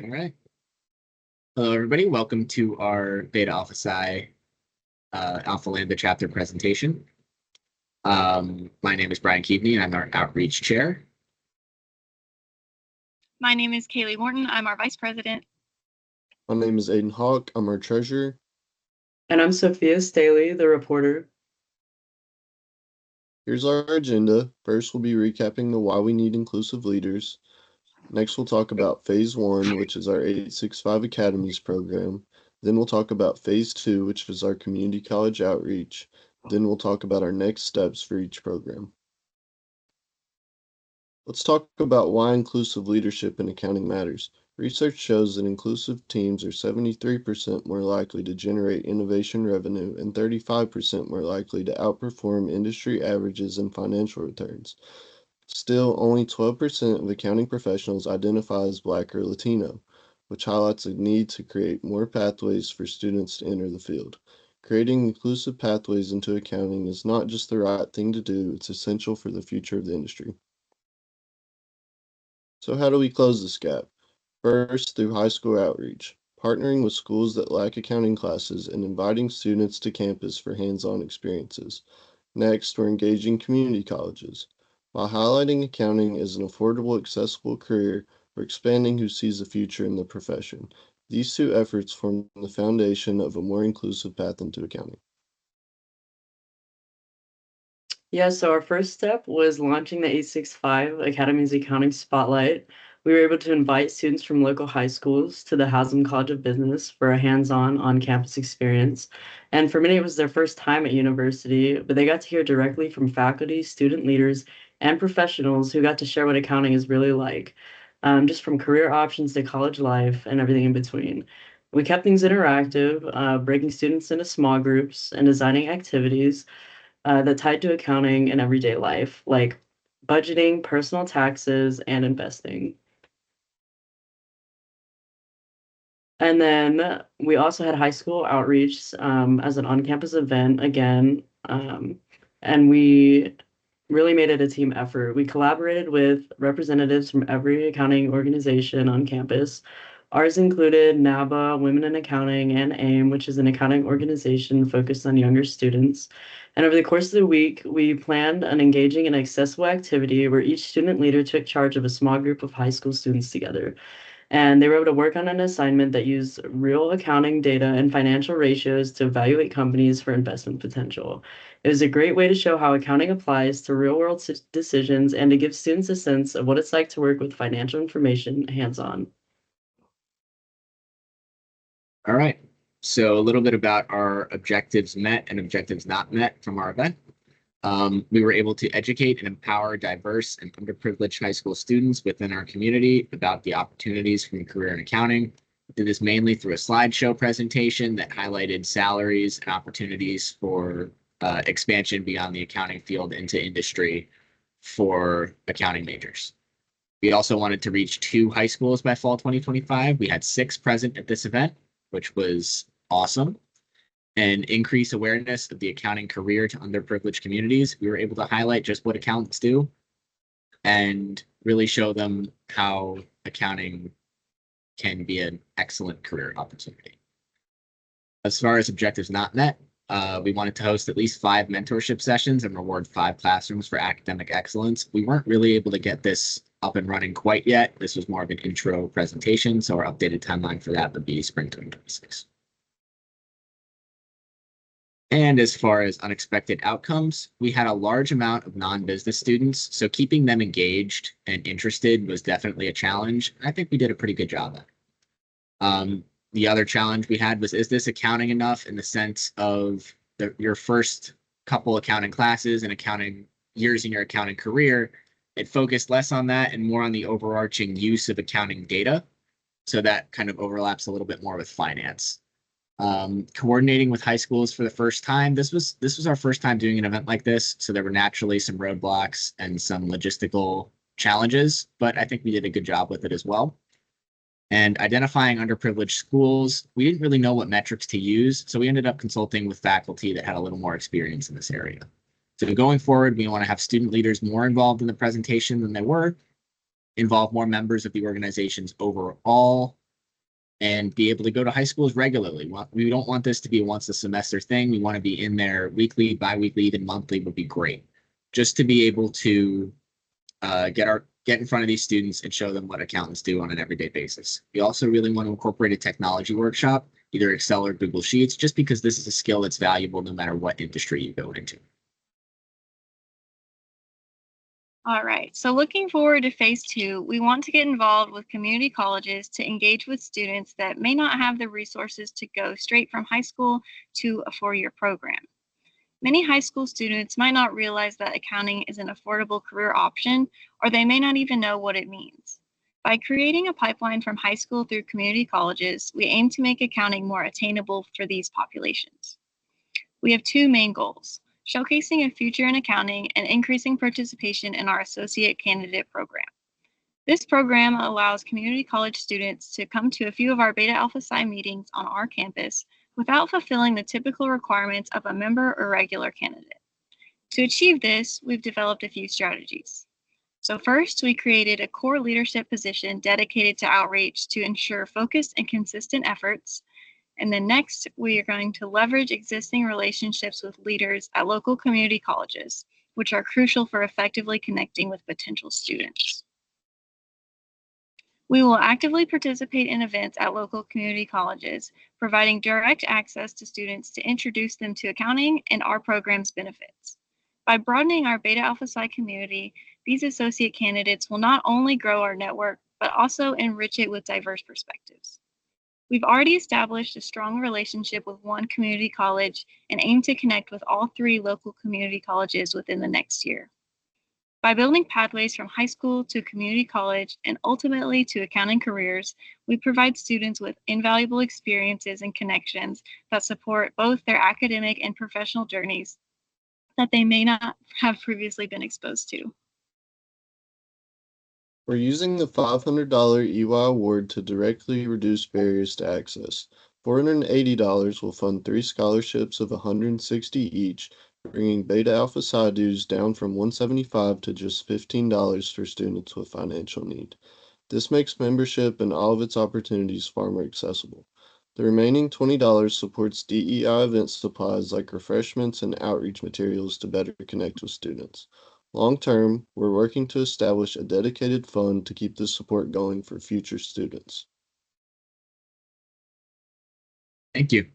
All right. Hello, everybody. Welcome to our Beta Alpha Psi Alpha Lambda chapter presentation. My name is Brian Keaveney, and I'm our outreach chair. My name is Kaylee Morton. I'm our vice president. My name is Aiden Hawk. I'm our treasurer. And I'm Sophia Staley, the reporter. Here's our agenda. First, we'll be recapping the why we need inclusive leaders. Next, we'll talk about Phase 1, which is our 865 Academies program. Then we'll talk about Phase 2, which is our community college outreach. Then we'll talk about our next steps for each program. Let's talk about why inclusive leadership in accounting matters. Research shows that inclusive teams are 73% more likely to generate innovation revenue and 35% more likely to outperform industry averages in financial returns. Still, only 12% of accounting professionals identify as Black or Latino, which highlights a need to create more pathways for students to enter the field. Creating inclusive pathways into accounting is not just the right thing to do, it's essential for the future of the industry. So how do we close this gap? First, through high school outreach, partnering with schools that lack accounting classes and inviting students to campus for hands-on experiences. Next, we're engaging community colleges. By highlighting accounting as an affordable, accessible career, we're expanding who sees a future in the profession. These two efforts form the foundation of a more inclusive path into accounting. Yeah, so our first step was launching the 865 Academy's Accounting Spotlight. We were able to invite students from local high schools to the Haslam College of Business for a hands-on on-campus experience. And for many, it was their first time at university, but they got to hear directly from faculty, student leaders, and professionals who got to share what accounting is really like, just from career options to college life and everything in between. We kept things interactive, breaking students into small groups and designing activities that tied to accounting and everyday life, like budgeting, personal taxes, and investing. And then we also had high school outreach as an on-campus event again, and we really made it a team effort. We collaborated with representatives from every accounting organization on campus. Ours included NABA, Women in Accounting, and AIM, which is an accounting organization focused on younger students. And over the course of the week, we planned an engaging and accessible activity where each student leader took charge of a small group of high school students together. And they were able to work on an assignment that used real accounting data and financial ratios to evaluate companies for investment potential. It was a great way to show how accounting applies to real-world decisions and to give students a sense of what it's like to work with financial information hands-on. All right. So a little bit about our objectives met and objectives not met from our event. We were able to educate and empower diverse and underprivileged high school students within our community about the opportunities from a career in accounting. We did this mainly through a slideshow presentation that highlighted salaries and opportunities for expansion beyond the accounting field into industry for accounting majors. We also wanted to reach 2 high schools by fall 2025. We had 6 present at this event, which was awesome, and increase awareness of the accounting career to underprivileged communities. We were able to highlight just what accountants do and really show them how accounting can be an excellent career opportunity. As far as objectives not met, we wanted to host at least 5 mentorship sessions and reward 5 classrooms for academic excellence. We weren't really able to get this up and running quite yet. This was more of an intro presentation, so our updated timeline for that would be spring 2026. And as far as unexpected outcomes, we had a large amount of non-business students, so keeping them engaged and interested was definitely a challenge. I think we did a pretty good job at it. The other challenge we had was, is this accounting enough in the sense of your first couple accounting classes and accounting years in your accounting career? It focused less on that and more on the overarching use of accounting data. So that kind of overlaps a little bit more with finance. Coordinating with high schools for the first time. This was our first time doing an event like this, so there were naturally some roadblocks and some logistical challenges, but I think we did a good job with it as well. And identifying underprivileged schools, we didn't really know what metrics to use, so we ended up consulting with faculty that had a little more experience in this area. So going forward, we want to have student leaders more involved in the presentation than they were, involve more members of the organizations overall, and be able to go to high schools regularly. We don't want this to be a once a semester thing. We want to be in there weekly, bi-weekly, even monthly would be great. Just to be able to get in front of these students and show them what accountants do on an everyday basis. We also really want to incorporate a technology workshop, either Excel or Google Sheets, just because this is a skill that's valuable no matter what industry you go into. All right, so looking forward to phase 2, we want to get involved with community colleges to engage with students that may not have the resources to go straight from high school to a 4-year program. Many high school students might not realize that accounting is an affordable career option, or they may not even know what it means. By creating a pipeline from high school through community colleges, we aim to make accounting more attainable for these populations. We have 2 main goals: showcasing a future in accounting and increasing participation in our associate candidate program. This program allows community college students to come to a few of our Beta Alpha Psi meetings on our campus without fulfilling the typical requirements of a member or regular candidate. To achieve this, we've developed a few strategies. So first, we created a core leadership position dedicated to outreach to ensure focused and consistent efforts. And then next, we are going to leverage existing relationships with leaders at local community colleges, which are crucial for effectively connecting with potential students. We will actively participate in events at local community colleges, providing direct access to students to introduce them to accounting and our program's benefits. By broadening our Beta Alpha Psi community, these associate candidates will not only grow our network, but also enrich it with diverse perspectives. We've already established a strong relationship with one community college and aim to connect with all 3 local community colleges within the next year. By building pathways from high school to community college and ultimately to accounting careers, we provide students with invaluable experiences and connections that support both their academic and professional journeys that they may not have previously been exposed to. We're using the $500 EY award to directly reduce barriers to access. $480 will fund 3 scholarships of $160 each, bringing Beta Alpha Psi dues down from $175 to just $15 for students with financial need. This makes membership and all of its opportunities far more accessible. The remaining $20 supports DEI event supplies like refreshments and outreach materials to better connect with students. Long term, we're working to establish a dedicated fund to keep this support going for future students. Thank you.